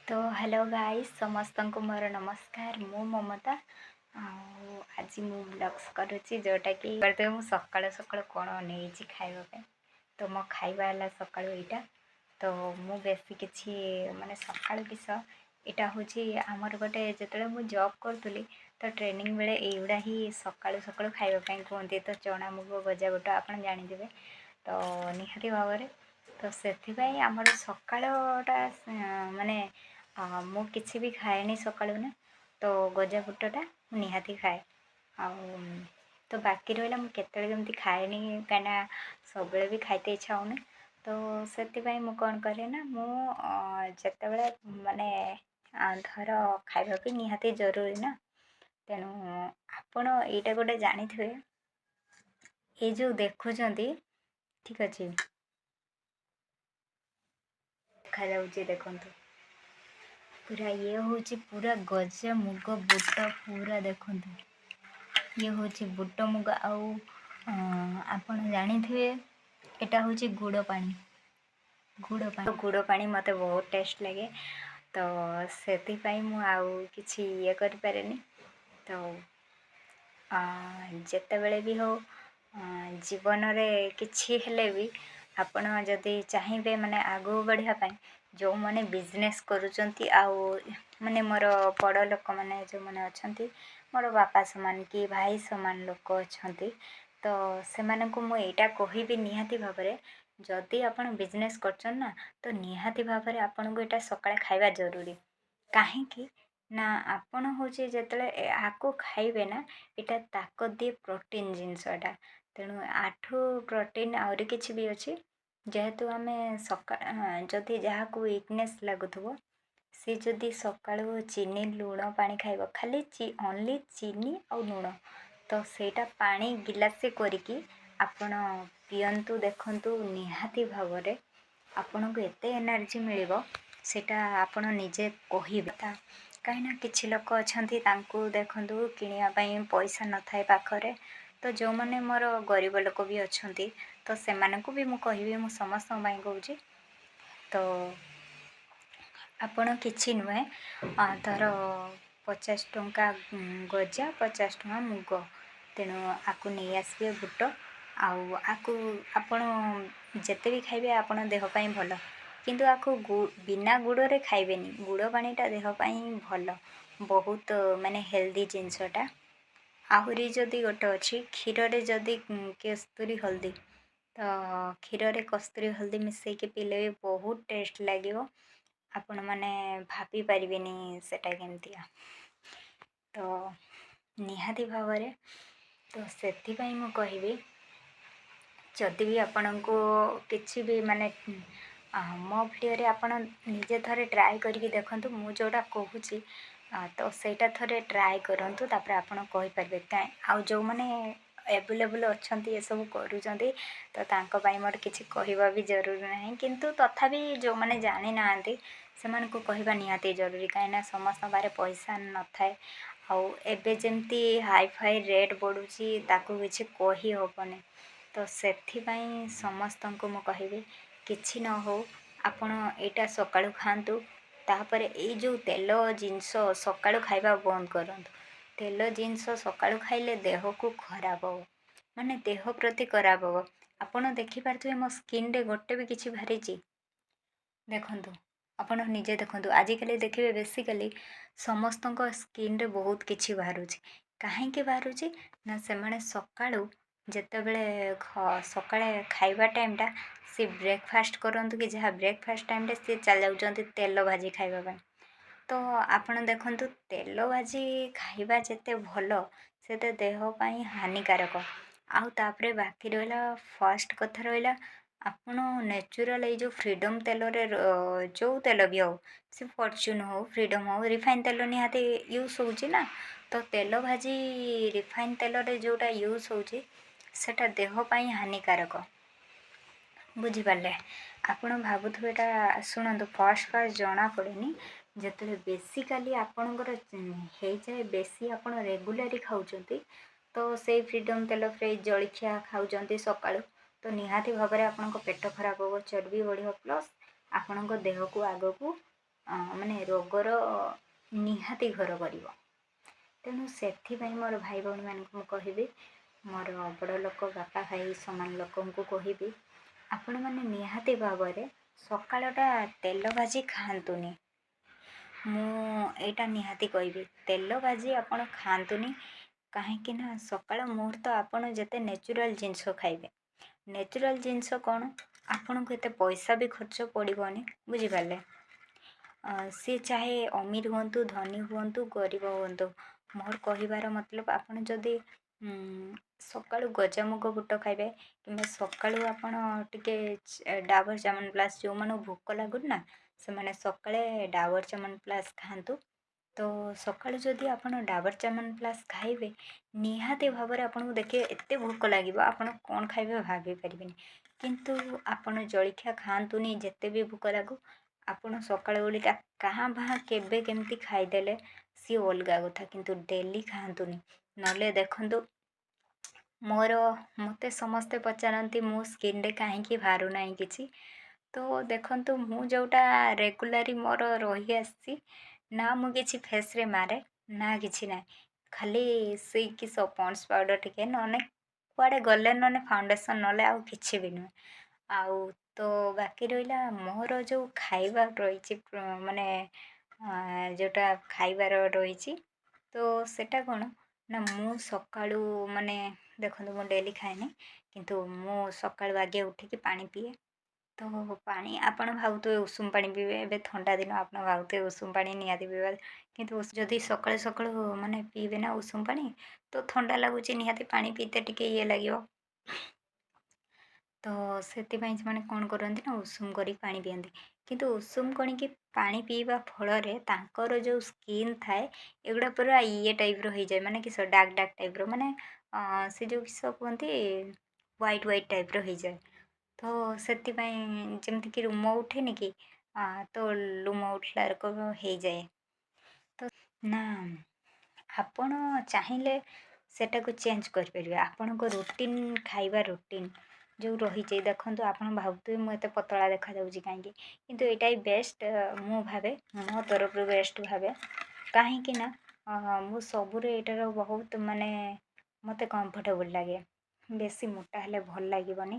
तो hello guys समस्त को मोर नमस्कार मु ममता आज मु ब्लॉग्स करुच्ची जोटा कि सकाल सकाल कौन नहीं खाइबा तो मो खाइबा है सकाल यहाँ तो मु बेसी किसी माने सकाल किस यहाँ हूँ आमर गोटे जो मुझ जॉब करी तो ट्रेनिंग बेले युड़ा ही सकाल सकाल खाइबापी कहते तो चना मुग गजा बुट आप जानीदे तो निहाती भाव तो से आमर सकाळटा माने मु किसी भी खाएनी सकाळु ना तो गजा बुटटा निहाती खाए आ तो बाकी रहा मुझे केमी खाएनी कहीं सब भी खाइते इच्छा होनी तो से कौन करे ना मुझे माने धर खाइबा भी निहाती जरूरी ना तेणु आपण यहाँ गोटे जानी थे ये जो देखुं ठीक अच्छे देखा जाऊँ देखु पूरा ये हूँ पूरा गजा मुग बुट पूरा देखु ये हूँ बुट मुग आपण जानी थे यहाँ हूँ गुड़ पानी गुड़ पानी मत बहुत टेस्ट लगे तो से मुझे ये करें तो जिते बड़े भी हो जीवन रे किछि हेले भी आपण जदि चाहिए माने आगू बढ़ापी जो मैंने बिजनेस करुँच माने मोर बड़ लोक मैंने जो मैंने अच्छा मोर बापा सामान कि भाई सामान लोक अच्छा तो से मुझा कहबी निहाती भाव जदि आपण बिजनेस करछन ना तो निहाती भाव आपन को यहाँ सकाଳେ खाइबा जरूरी कहीं ना आपण हूँ जिते आपको खाइबे ना यहाँ ताकत दिए प्रोटीन जिनसटा तेणु आठू प्रोटीन आहरी किसी भी अच्छी जेहेतु आम सका जदि जहाँ को वीकनेस लगुव सी जदि सकाळु चीनी लुण पानी खाइब खाली ओनली चीनी और लुण तो सेटा पानी गिलासे करिकी आपण पियंतु देखंतु निहाती भाव आपण को एते एनर्जी मिलिबो सेटा आपण निजे कहिबे कहीं किसी लोक अच्छा देखु किणापी पैसा न थाए पाखरे तो जो मैंने मोर गरीब लोक भी अच्छा तो से भी मुझे कहबी मु समस्त कहूँ तो आपण किछि नुहे धर 50 टंका गजा 50 टंका मुग तेणु आपको नहीं आसबे बुट आकु आपण जिते भी खाइबे आपण देहपाई भल किंतु आपको बिना गुड़े खाइबेनी गुड़ पानीटा देहपाई भल बहुत माने हेल्दी जिनसटा आहरी जदि गोटे अच्छी क्षीर जदि कस्तूरी हल्दी तो क्षीर रे कस्तूरी हल्दी मिसेक पीले भी बहुत टेस्ट लगे आपण मैंने भाभी पारिबेनी सेटा केमतिया तो निहाती भाव तो से मु कहबी जदि भी आपण को किसी भी माने मो भिडियो आपण निजे थरे ट्राए करके देखंतु मु जोटा कहूँ तो सेटा थरे ट्राए करंतु तापर आपण कहि परबे काई आ जो माने एवेलेबल अच्छा ये सब करूँच तो तांको पाई मोर किसी कहवा भी जरूरी ना किंतु तथापि जो मैंने जानी ना से को कहवा निहाती जरूरी कहीं समस्त बारे पैसा न थाए आउ एबे जेमती हाई फाई रेट बढ़ुची ताकू किछि कही होबने तो सेथिपाई समस्त को मु कहबी किछि न हो आपण एटा सकाळु खांतु तापर ए जो तेल जिनस सकाळु खाइबा बंद करंतु तेल जिनस सकाळु खाइले देह को खराब हो माने देह प्रति खराब हो आपण देखि पारथुए मो स्किन रे गोटे भी किछि भारीची देखंतु आपण निजे देखंतु आजिकली देखिए बेसिकली समस्त स्किन रे बहुत किछि बाहरुची काहेकि बाहरुची ना से माने सकाळु जेतेबेले सकाळे खाइबा टाइमटा सी ब्रेकफास्ट करंतु कि जहाँ ब्रेकफास्ट टाइम रे सी चल जाउचंती तेल भाजी खाइबा पई तो आपण देखंतु तेल भाजी खाइबा जेते भलो सेते देह पई हानिकारक आउ तापरे बाकी रहिला फर्स्ट कथा रहिला आपण नेचुरल ये जो फ्रीडम तेल रे जो तेल भी हो से फॉर्च्यून हो फ्रीडम हो रिफाइन तेल निहाती यूज होउची ना तो तेल भाजी रिफाइन तेल रे जोटा यूज होउची सेटा देह पई हानिकारक बुझिपारे आपण भावुवे एटा शुणु फर्स्ट फर्स्ट जना पड़ेनी जिते बेसिकाली आपणकर हो जाए बेसी आप रेगुलारी खाऊँच तो से फ्रीडम तेल फ्रेज जलखिया खाऊँ सकाळु तो निहाती भाव में आपण पेट खराब हो चर्बी बढ़ प्लस आपण देह को आग को ମାନେ ରୋଗର ନିହାତି ଘର କରିବ। ତେଣୁ ସେଥିପାଇଁ ମୋର ଭାଇ ଭଉଣୀମାନଙ୍କୁ ମୁଁ କହିବି, ମୋର ବଡ଼ ଲୋକ ବାପା ଭାଇ ସମାନ ଲୋକଙ୍କୁ କହିବି, ଆପଣମାନେ ନିହାତି ଭାବରେ ସକାଳଟା ତେଲ ଭାଜି ଖାଆନ୍ତୁନି। ମୁଁ ଏଇଟା ନିହାତି କହିବି, ତେଲ ଭାଜି ଆପଣ ଖାଆନ୍ତୁନି। କାହିଁକି ନା ସକାଳ ମୁହୂର୍ତ୍ତ ଆପଣ ଯେତେ ନ୍ୟାଚୁରାଲ୍ ଜିନିଷ ଖାଇବେ, ନ୍ୟାଚୁରାଲ୍ ଜିନିଷ କ'ଣ, ଆପଣଙ୍କୁ ଏତେ ପଇସା ବି ଖର୍ଚ୍ଚ ପଡ଼ିବନି, ବୁଝିପାରିଲେ। ସିଏ ଚାହେ ଅମିର ହୁଅନ୍ତୁ, ଧନୀ ହୁଅନ୍ତୁ, ଗରିବ ହୁଅନ୍ତୁ, ମୋର କହିବାର ମତଲବ ଆପଣ ଯଦି ସକାଳୁ ଗଜାମୁଗ ବୁଟ ଖାଇବେ, କିମ୍ବା ସକାଳୁ ଆପଣ ଟିକେ ଡାବର ଚ୍ୟମନ ପ୍ଲସ୍, ଯେଉଁମାନଙ୍କୁ ଭୋକ ଲାଗୁନି ନା ସେମାନେ ସକାଳେ ଡାବର ଚ୍ୟମନ ପ୍ଲସ୍ ଖାଆନ୍ତୁ। ତ ସକାଳୁ ଯଦି ଆପଣ ଡାବର ଚ୍ୟମନ ପ୍ଲସ୍ ଖାଇବେ, ନିହାତି ଭାବରେ ଆପଣଙ୍କୁ ଦେଖିବେ ଏତେ ଭୋକ ଲାଗିବ, ଆପଣ କ'ଣ ଖାଇବେ ଭାବି ପାରିବେନି। କିନ୍ତୁ ଆପଣ ଜଳଖିଆ ଖାଆନ୍ତୁନି, ଯେତେ ବି ଭୋକ ଲାଗୁ, ଆପଣ ସକାଳ ଓଳିଟା କାଁ ଭାଁ କେବେ କେମିତି ଖାଇଦେଲେ ସିଏ ଅଲଗା କଥା, କିନ୍ତୁ ଡେଲି ଖାଆନ୍ତୁନି। ନହେଲେ ଦେଖନ୍ତୁ, ମୋତେ ସମସ୍ତେ ପଚାରନ୍ତି ମୋ ସ୍କିନ୍ରେ କାହିଁକି ବାହାରୁନାହିଁ କିଛି। ତ ଦେଖନ୍ତୁ, ମୁଁ ଯେଉଁଟା ରେଗୁଲାରି ମୋର ରହି ଆସିଛି, ନା ମୁଁ କିଛି ଫେସ୍ରେ ମାରେ, ନା କିଛି ନାହିଁ, ଖାଲି ସେଇ କିସ ପଣ୍ଡସ୍ ପାଉଡ଼ର୍ ଟିକେ, ନହେଲେ କୁଆଡ଼େ ଗଲେ ନହେଲେ ଫାଉଣ୍ଡେସନ୍, ନହେଲେ ଆଉ କିଛି ବି ନୁହେଁ। ଆଉ ତ ବାକି ରହିଲା ମୋର ଯେଉଁ ଖାଇବା ରହିଛି, ମାନେ ଯେଉଁଟା ଖାଇବାର ରହିଛି, ତ ସେଟା କ'ଣ ନା, ମୁଁ ସକାଳୁ ମାନେ ଦେଖନ୍ତୁ, ମୁଁ ଡେଲି ଖାଏନି, କିନ୍ତୁ ମୁଁ ସକାଳୁ ଆଗେ ଉଠିକି ପାଣି ପିଏ। ତ ପାଣି ଆପଣ ଭାବୁଥିବେ ଉଷୁମ ପାଣି ପିଇବେ, ଏବେ ଥଣ୍ଡା ଦିନ, ଆପଣ ଭାବୁଥିବେ ଉଷୁମ ପାଣି ନିହାତି ପିଇବା, କିନ୍ତୁ ଯଦି ସକାଳୁ ସକାଳୁ ମାନେ ପିଇବେ ନା ଉଷୁମ ପାଣି, ତ ଥଣ୍ଡା ଲାଗୁଛି, ନିହାତି ପାଣି ପିଇତେ ଟିକେ ଇଏ ଲାଗିବ। ତ ସେଥିପାଇଁ ସେମାନେ କ'ଣ କରନ୍ତି ନା ଉଷୁମ କରିକି ପାଣି ପିଅନ୍ତି। କିନ୍ତୁ ଉଷୁମ କରିକି ପାଣି ପିଇବା ଫଳରେ ତାଙ୍କର ଯେଉଁ ସ୍କିନ୍ ଥାଏ, ଏଗୁଡ଼ା ପୁରା ଇଏ ଟାଇପ୍ର ହେଇଯାଏ, ମାନେ କିସ ଡାର୍କ ଡାର୍କ ଟାଇପ୍ର, ମାନେ ସେ ଯେଉଁ କିସ କୁହନ୍ତି ହ୍ୱାଇଟ୍ ହ୍ୱାଇଟ୍ ଟାଇପ୍ର ହେଇଯାଏ। ତ ସେଥିପାଇଁ ଯେମିତିକି ରୁମ ଉଠେନି କି, ତ ରୁମ ଉଠିଲା ହେଇଯାଏ। ତ ନା, ଆପଣ ଚାହିଁଲେ ସେଟାକୁ ଚେଞ୍ଜ କରିପାରିବେ। ଆପଣଙ୍କ ରୁଟିନ୍, ଖାଇବା ରୁଟିନ୍ ଯେଉଁ ରହିଛି, ଦେଖନ୍ତୁ ଆପଣ ଭାବୁଥିବେ ମୁଁ ଏତେ ପତଳା ଦେଖାଯାଉଛି କାହିଁକି, କିନ୍ତୁ ଏଇଟା ହିଁ ବେଷ୍ଟ, ମୁଁ ଭାବେ, ମୋ ତରଫରୁ ବେଷ୍ଟ ଭାବେ। କାହିଁକି ନା ମୁଁ ସବୁରେ ଏଇଟାର ବହୁତ ମାନେ ମୋତେ କମ୍ଫର୍ଟେବୁଲ୍ ଲାଗେ। ବେଶୀ ମୋଟା ହେଲେ ଭଲ ଲାଗିବନି,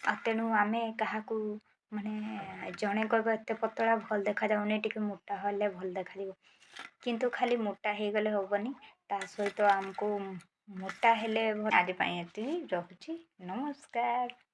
ଆଉ ତେଣୁ ଆମେ କାହାକୁ ମାନେ ଜଣେ କହିବ ଏତେ ପତଳା ଭଲ ଦେଖାଯାଉନି, ଟିକେ ମୋଟା ହେଲେ ଭଲ ଦେଖାଯିବ, କିନ୍ତୁ ଖାଲି ମୋଟା ହେଇଗଲେ ହେବନି, ତା ସହିତ ଆମକୁ ମୋଟା ହେଲେ। ଆଜି ପାଇଁ ଏତିକି, ରହୁଛି, ନମସ୍କାର।